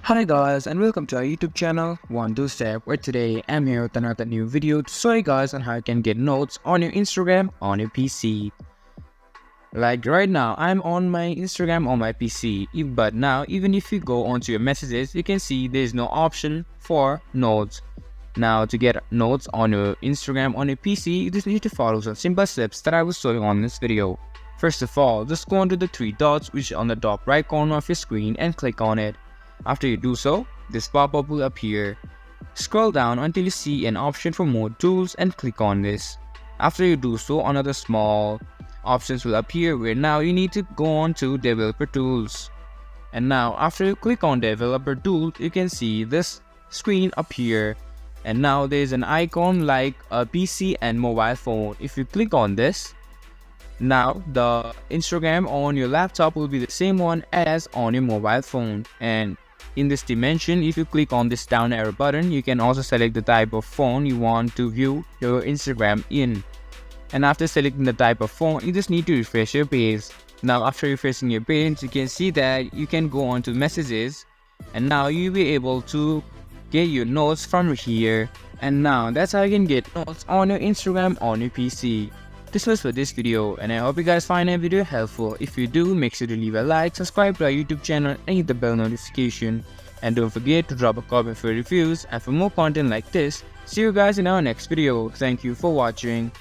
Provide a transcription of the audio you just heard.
Hi guys and welcome to our YouTube channel One Two Step, where today I'm here with another new video to show you guys on how you can get notes on your Instagram on your PC. Like right now I'm on my Instagram on my PC, but now even if you go onto your messages, you can see there's no option for notes. Now to get notes on your Instagram on your PC, you just need to follow some simple steps that I will show you on this video. First of all, just go onto the three dots which are on the top right corner of your screen and click on it. After you do so, this pop-up will appear. Scroll down until you see an option for more tools and click on this. After you do so, another small options will appear where now you need to go on to developer tools. And now after you click on developer tools, you can see this screen appear. And now there is an icon like a PC and mobile phone. If you click on this, now the Instagram on your laptop will be the same one as on your mobile phone. And in this dimension, if you click on this down arrow button, you can also select the type of phone you want to view your Instagram in. And after selecting the type of phone, you just need to refresh your page. Now after refreshing your page, you can see that you can go on to messages, and now you'll be able to get your notes from here. And now that's how you can get notes on your Instagram on your PC. This was for this video, and I hope you guys find that video helpful. If you do, make sure to leave a like, subscribe to our YouTube channel and hit the bell notification. And don't forget to drop a comment for reviews and for more content like this. See you guys in our next video. Thank you for watching.